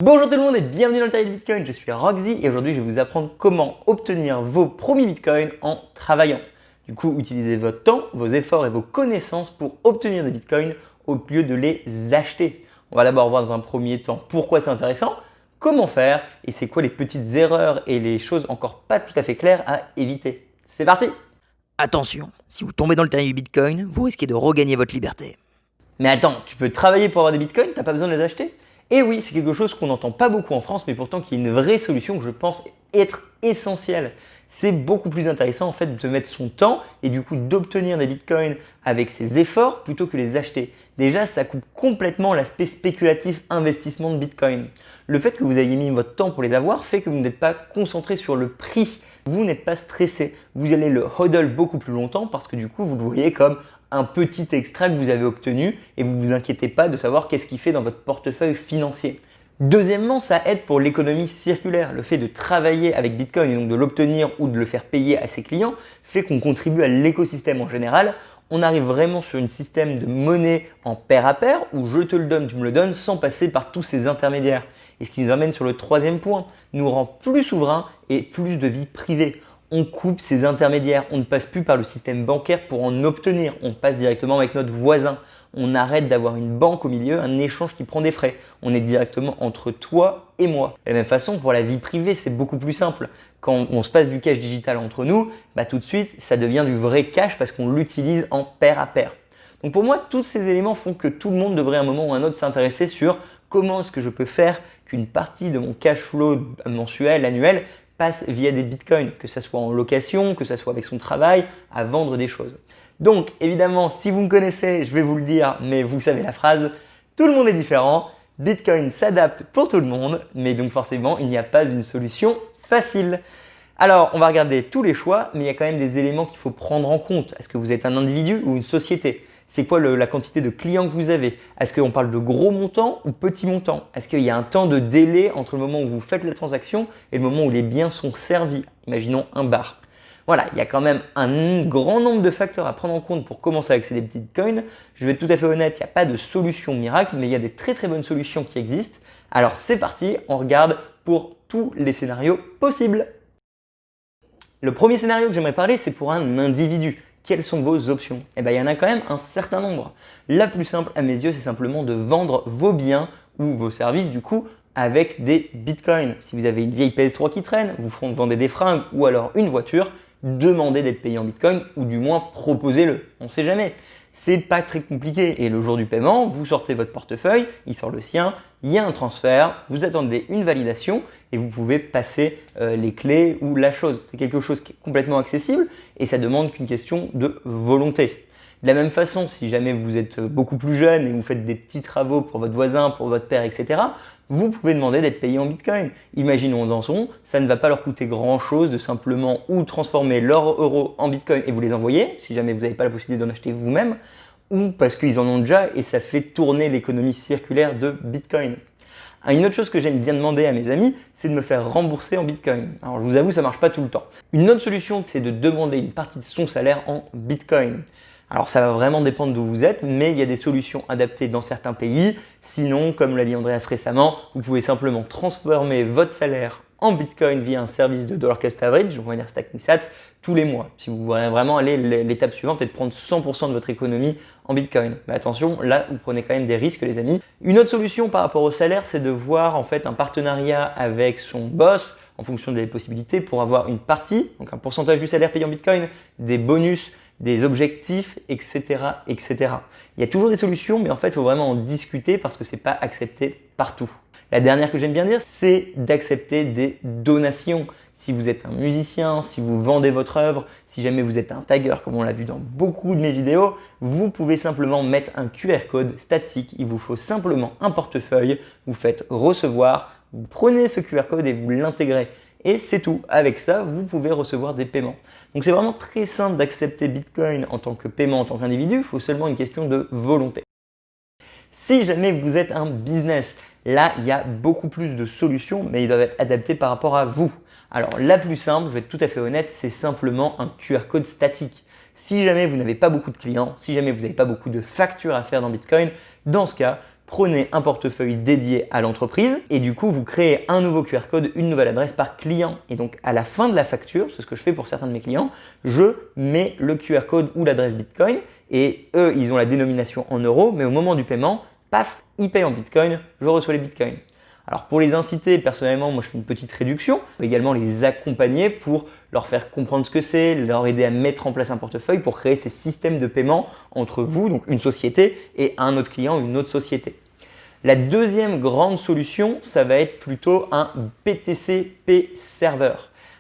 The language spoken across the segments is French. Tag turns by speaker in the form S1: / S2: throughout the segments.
S1: Bonjour tout le monde et bienvenue dans le Target Bitcoin, je suis Roxy et aujourd'hui je vais vous apprendre comment obtenir vos premiers bitcoins en travaillant. Du coup, utilisez votre temps, vos efforts et vos connaissances pour obtenir des bitcoins au lieu de les acheter. On va d'abord voir dans un premier temps pourquoi c'est intéressant, comment faire et c'est quoi les petites erreurs et les choses encore pas tout à fait claires à éviter. C'est parti!
S2: Attention, si vous tombez dans le terrier Bitcoin, vous risquez de regagner votre liberté.
S1: Mais attends, tu peux travailler pour avoir des bitcoins, t'as pas besoin de les acheter? Et oui, c'est quelque chose qu'on n'entend pas beaucoup en France, mais pourtant qui est une vraie solution que je pense être essentielle. C'est beaucoup plus intéressant en fait de mettre son temps et du coup d'obtenir des bitcoins avec ses efforts plutôt que les acheter. Déjà, ça coupe complètement l'aspect spéculatif investissement de bitcoin. Le fait que vous ayez mis votre temps pour les avoir fait que vous n'êtes pas concentré sur le prix. Vous n'êtes pas stressé. Vous allez le hodl beaucoup plus longtemps parce que du coup, vous le voyez comme un petit extrait que vous avez obtenu et vous ne vous inquiétez pas de savoir qu'est-ce qu'il fait dans votre portefeuille financier. Deuxièmement, ça aide pour l'économie circulaire. Le fait de travailler avec Bitcoin et donc de l'obtenir ou de le faire payer à ses clients fait qu'on contribue à l'écosystème en général. On arrive vraiment sur un système de monnaie en pair à pair où je te le donne, tu me le donnes sans passer par tous ces intermédiaires. Et ce qui nous amène sur le troisième point, nous rend plus souverains et plus de vie privée. On coupe ces intermédiaires, on ne passe plus par le système bancaire pour en obtenir, on passe directement avec notre voisin. On arrête d'avoir une banque au milieu, un échange qui prend des frais. On est directement entre toi et moi. De la même façon, pour la vie privée, c'est beaucoup plus simple. Quand on se passe du cash digital entre nous, tout de suite, ça devient du vrai cash parce qu'on l'utilise en pair à pair. Donc pour moi, tous ces éléments font que tout le monde devrait à un moment ou à un autre s'intéresser sur comment est-ce que je peux faire qu'une partie de mon cash flow mensuel, annuel, passe via des bitcoins, que ce soit en location, que ce soit avec son travail, à vendre des choses. Donc évidemment, si vous me connaissez, je vais vous le dire, mais vous savez la phrase, tout le monde est différent, Bitcoin s'adapte pour tout le monde, mais donc forcément, il n'y a pas une solution facile. Alors, on va regarder tous les choix, mais il y a quand même des éléments qu'il faut prendre en compte. Est-ce que vous êtes un individu ou une société? C'est quoi la quantité de clients que vous avez? Est-ce qu'on parle de gros montants ou petits montants? Est-ce qu'il y a un temps de délai entre le moment où vous faites la transaction et le moment où les biens sont servis? Imaginons un bar. Voilà, il y a quand même un grand nombre de facteurs à prendre en compte pour commencer à accéder aux bitcoins. Je vais être tout à fait honnête, il n'y a pas de solution miracle, mais il y a des très bonnes solutions qui existent. Alors c'est parti, on regarde pour tous les scénarios possibles. Le premier scénario que j'aimerais parler, c'est pour un individu. Quelles sont vos options? Il y en a quand même un certain nombre. La plus simple à mes yeux, c'est simplement de vendre vos biens ou vos services du coup avec des bitcoins. Si vous avez une vieille PS3 qui traîne, vous vendez des fringues ou alors une voiture, demandez d'être payé en bitcoin ou du moins proposez-le. On ne sait jamais. C'est pas très compliqué et le jour du paiement, vous sortez votre portefeuille, il sort le sien, il y a un transfert, vous attendez une validation et vous pouvez passer les clés ou la chose. C'est quelque chose qui est complètement accessible et ça demande qu'une question de volonté. De la même façon, si jamais vous êtes beaucoup plus jeune et vous faites des petits travaux pour votre voisin, pour votre père, etc., vous pouvez demander d'être payé en bitcoin. Imaginons dans son, ça ne va pas leur coûter grand chose de simplement ou transformer leurs euros en bitcoin et vous les envoyer, si jamais vous n'avez pas la possibilité d'en acheter vous-même, ou parce qu'ils en ont déjà et ça fait tourner l'économie circulaire de bitcoin. Une autre chose que j'aime bien demander à mes amis, c'est de me faire rembourser en bitcoin. Alors je vous avoue, ça ne marche pas tout le temps. Une autre solution, c'est de demander une partie de son salaire en bitcoin. Alors ça va vraiment dépendre d'où vous êtes, mais il y a des solutions adaptées dans certains pays. Sinon, comme l'a dit Andreas récemment, vous pouvez simplement transformer votre salaire en bitcoin via un service de dollar cost average, on va dire StackMisat, tous les mois. Si vous voulez vraiment aller l'étape suivante et de prendre 100% de votre économie en bitcoin. Mais attention, là vous prenez quand même des risques les amis. Une autre solution par rapport au salaire, c'est de voir en fait un partenariat avec son boss en fonction des possibilités pour avoir une partie, donc un pourcentage du salaire payé en bitcoin, des bonus, des objectifs, etc., etc. Il y a toujours des solutions, mais en fait, il faut vraiment en discuter parce que ce n'est pas accepté partout. La dernière que j'aime bien dire, c'est d'accepter des donations. Si vous êtes un musicien, si vous vendez votre œuvre, si jamais vous êtes un tagger, comme on l'a vu dans beaucoup de mes vidéos, vous pouvez simplement mettre un QR code statique. Il vous faut simplement un portefeuille, vous faites recevoir, vous prenez ce QR code et vous l'intégrez. Et c'est tout. Avec ça, vous pouvez recevoir des paiements. Donc c'est vraiment très simple d'accepter Bitcoin en tant que paiement, en tant qu'individu. Il faut seulement une question de volonté. Si jamais vous êtes un business, là, il y a beaucoup plus de solutions, mais ils doivent être adaptés par rapport à vous. Alors la plus simple, je vais être tout à fait honnête, c'est simplement un QR code statique. Si jamais vous n'avez pas beaucoup de clients, si jamais vous n'avez pas beaucoup de factures à faire dans Bitcoin, dans ce cas, prenez un portefeuille dédié à l'entreprise et du coup, vous créez un nouveau QR code, une nouvelle adresse par client. Et donc, à la fin de la facture, c'est ce que je fais pour certains de mes clients, je mets le QR code ou l'adresse Bitcoin et eux, ils ont la dénomination en euros, mais au moment du paiement, paf, ils payent en Bitcoin, je reçois les Bitcoins. Alors pour les inciter, personnellement, moi je fais une petite réduction, mais également les accompagner pour leur faire comprendre ce que c'est, leur aider à mettre en place un portefeuille pour créer ces systèmes de paiement entre vous, donc une société, et un autre client, une autre société. La deuxième grande solution, ça va être plutôt un BTC-Pay Server.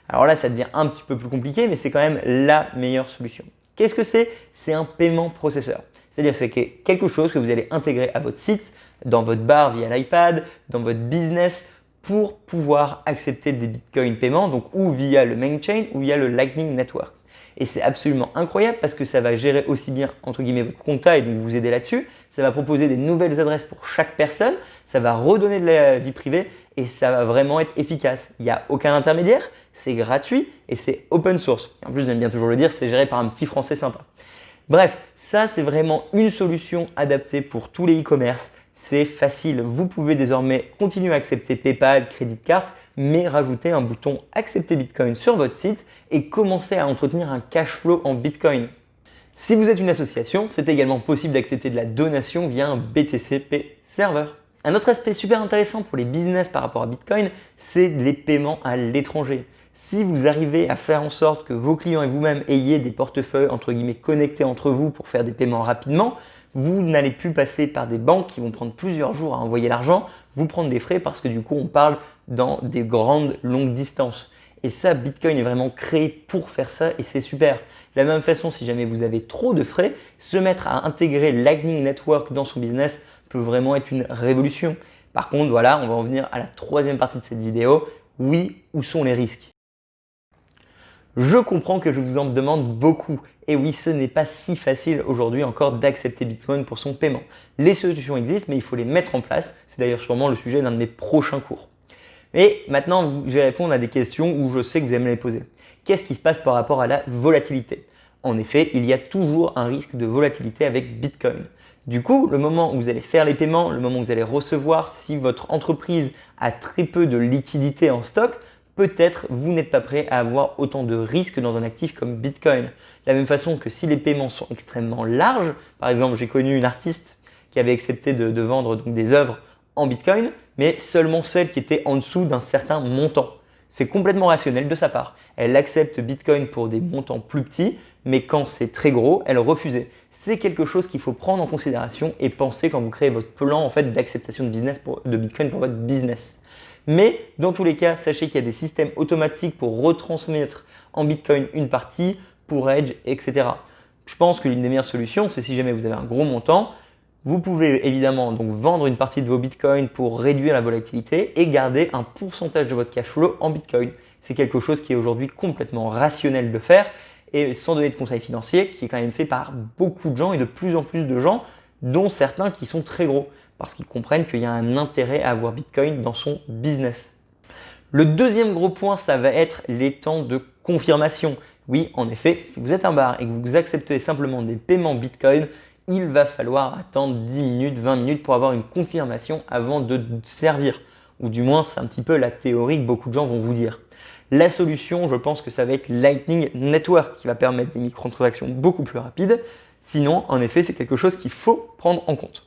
S1: Alors là, ça devient un petit peu plus compliqué, mais c'est quand même la meilleure solution. Qu'est-ce que c'est? C'est un paiement processeur. C'est-à-dire que c'est quelque chose que vous allez intégrer à votre site, dans votre bar via l'iPad, dans votre business pour pouvoir accepter des Bitcoin paiements, donc ou via le main chain ou via le Lightning Network. Et c'est absolument incroyable parce que ça va gérer aussi bien entre guillemets votre compta et donc vous aider là-dessus. Ça va proposer des nouvelles adresses pour chaque personne, ça va redonner de la vie privée et ça va vraiment être efficace. Il n'y a aucun intermédiaire, c'est gratuit et c'est open source. Et en plus, j'aime bien toujours le dire, c'est géré par un petit français sympa. Bref, ça c'est vraiment une solution adaptée pour tous les e-commerce. C'est facile, vous pouvez désormais continuer à accepter PayPal, Credit Card, mais rajouter un bouton Accepter Bitcoin sur votre site et commencer à entretenir un cash flow en Bitcoin. Si vous êtes une association, c'est également possible d'accepter de la donation via un BTC-Pay Server. Un autre aspect super intéressant pour les business par rapport à Bitcoin, c'est les paiements à l'étranger. Si vous arrivez à faire en sorte que vos clients et vous-même ayez des portefeuilles entre guillemets connectés entre vous pour faire des paiements rapidement, vous n'allez plus passer par des banques qui vont prendre plusieurs jours à envoyer l'argent, vous prendre des frais parce que du coup on parle dans des grandes longues distances. Et ça, Bitcoin est vraiment créé pour faire ça et c'est super. De la même façon, si jamais vous avez trop de frais, se mettre à intégrer Lightning Network dans son business peut vraiment être une révolution. Par contre, voilà, on va en venir à la troisième partie de cette vidéo. Oui, où sont les risques? Je comprends que je vous en demande beaucoup. Et oui, ce n'est pas si facile aujourd'hui encore d'accepter Bitcoin pour son paiement. Les solutions existent, mais il faut les mettre en place. C'est d'ailleurs sûrement le sujet d'un de mes prochains cours. Et maintenant, je vais répondre à des questions où je sais que vous allez me les poser. Qu'est-ce qui se passe par rapport à la volatilité? En effet, il y a toujours un risque de volatilité avec Bitcoin. Du coup, le moment où vous allez faire les paiements, le moment où vous allez recevoir, si votre entreprise a très peu de liquidité en stock, peut-être vous n'êtes pas prêt à avoir autant de risques dans un actif comme Bitcoin. De la même façon que si les paiements sont extrêmement larges, par exemple, j'ai connu une artiste qui avait accepté de vendre donc des œuvres en Bitcoin, mais seulement celles qui étaient en dessous d'un certain montant. C'est complètement rationnel de sa part. Elle accepte Bitcoin pour des montants plus petits, mais quand c'est très gros, elle refusait. C'est quelque chose qu'il faut prendre en considération et penser quand vous créez votre plan en fait, d'acceptation de Bitcoin pour votre business. Mais dans tous les cas, sachez qu'il y a des systèmes automatiques pour retransmettre en Bitcoin une partie, pour hedge, etc. Je pense que l'une des meilleures solutions, c'est si jamais vous avez un gros montant, vous pouvez évidemment donc vendre une partie de vos bitcoins pour réduire la volatilité et garder un pourcentage de votre cash flow en bitcoin. C'est quelque chose qui est aujourd'hui complètement rationnel de faire et sans donner de conseils financiers, qui est quand même fait par beaucoup de gens et de plus en plus de gens, dont certains qui sont très gros, parce qu'ils comprennent qu'il y a un intérêt à avoir bitcoin dans son business. Le deuxième gros point, ça va être les temps de confirmation. Oui, en effet, si vous êtes un bar et que vous acceptez simplement des paiements bitcoin, il va falloir attendre 10 minutes, 20 minutes pour avoir une confirmation avant de servir. Ou du moins, c'est un petit peu la théorie que beaucoup de gens vont vous dire. La solution, je pense que ça va être Lightning Network qui va permettre des microtransactions beaucoup plus rapides. Sinon, en effet, c'est quelque chose qu'il faut prendre en compte.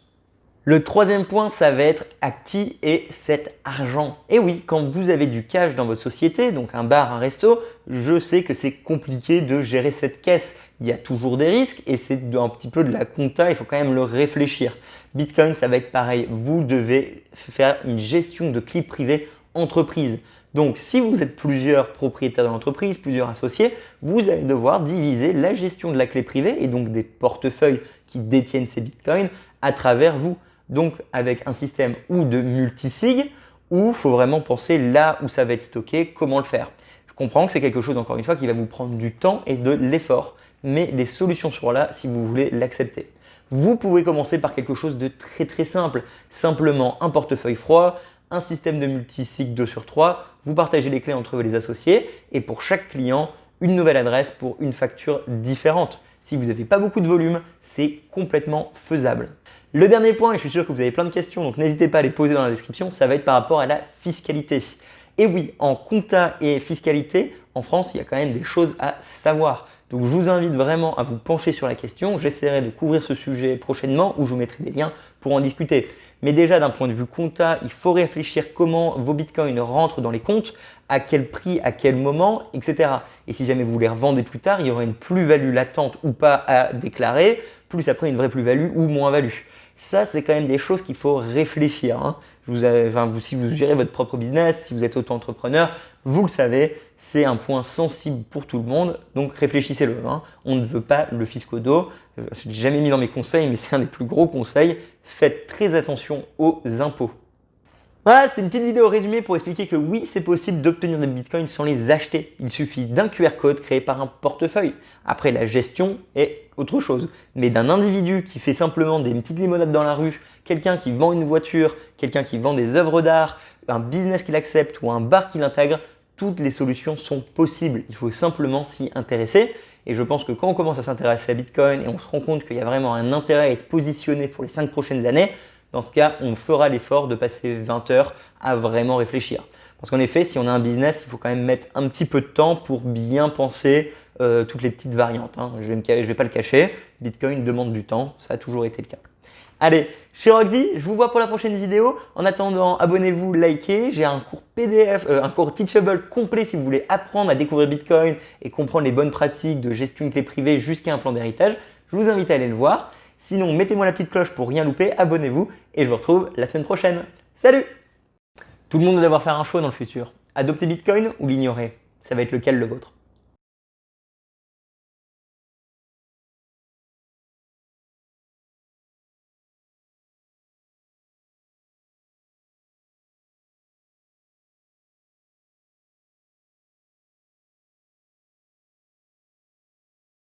S1: Le troisième point, ça va être à qui est cet argent? Et oui, quand vous avez du cash dans votre société, donc un bar, un resto, je sais que c'est compliqué de gérer cette caisse. Il y a toujours des risques et c'est un petit peu de la compta, il faut quand même le réfléchir. Bitcoin, ça va être pareil. Vous devez faire une gestion de clés privées entreprise. Donc, si vous êtes plusieurs propriétaires de l'entreprise, plusieurs associés, vous allez devoir diviser la gestion de la clé privée et donc des portefeuilles qui détiennent ces bitcoins à travers vous. Donc, avec un système ou de multisig, où il faut vraiment penser là où ça va être stocké, comment le faire. Je comprends que c'est quelque chose, encore une fois, qui va vous prendre du temps et de l'effort, mais les solutions sont là si vous voulez l'accepter. Vous pouvez commencer par quelque chose de très simple, simplement un portefeuille froid, un système de multisig 2/3, vous partagez les clés entre les associés et pour chaque client, une nouvelle adresse pour une facture différente. Si vous n'avez pas beaucoup de volume, c'est complètement faisable. Le dernier point, et je suis sûr que vous avez plein de questions, donc n'hésitez pas à les poser dans la description, ça va être par rapport à la fiscalité. Et oui, en compta et fiscalité, en France, il y a quand même des choses à savoir. Donc je vous invite vraiment à vous pencher sur la question. J'essaierai de couvrir ce sujet prochainement ou je vous mettrai des liens pour en discuter. Mais déjà d'un point de vue compta, il faut réfléchir comment vos bitcoins rentrent dans les comptes, à quel prix, à quel moment, etc. Et si jamais vous les revendez plus tard, il y aura une plus-value latente ou pas à déclarer, plus après une vraie plus-value ou moins-value. Ça, c'est quand même des choses qu'il faut réfléchir. Hein. Si vous gérez votre propre business, si vous êtes auto-entrepreneur, vous le savez, c'est un point sensible pour tout le monde, donc réfléchissez-le. Hein. On ne veut pas le fisc au dos. Je ne l'ai jamais mis dans mes conseils, mais c'est un des plus gros conseils. Faites très attention aux impôts. Voilà, c'était une petite vidéo résumée pour expliquer que oui, c'est possible d'obtenir des bitcoins sans les acheter. Il suffit d'un QR code créé par un portefeuille. Après, la gestion est autre chose. Mais d'un individu qui fait simplement des petites limonades dans la rue, quelqu'un qui vend une voiture, quelqu'un qui vend des œuvres d'art, un business qu'il accepte ou un bar qu'il intègre, toutes les solutions sont possibles. Il faut simplement s'y intéresser. Et je pense que quand on commence à s'intéresser à Bitcoin et on se rend compte qu'il y a vraiment un intérêt à être positionné pour les 5 prochaines années, dans ce cas, on fera l'effort de passer 20 heures à vraiment réfléchir. Parce qu'en effet, si on a un business, il faut quand même mettre un petit peu de temps pour bien penser toutes les petites variantes. Hein. Je ne vais pas le cacher, Bitcoin demande du temps, ça a toujours été le cas. Allez, chez Roxy, je vous vois pour la prochaine vidéo. En attendant, abonnez-vous, likez. J'ai un cours PDF, un cours Teachable complet si vous voulez apprendre à découvrir Bitcoin et comprendre les bonnes pratiques de gestion de clés privées jusqu'à un plan d'héritage. Je vous invite à aller le voir. Sinon, mettez-moi la petite cloche pour rien louper, abonnez-vous et je vous retrouve la semaine prochaine. Salut! Tout le monde doit devoir faire un choix dans le futur. Adopter Bitcoin ou l'ignorer? Ça va être lequel le vôtre?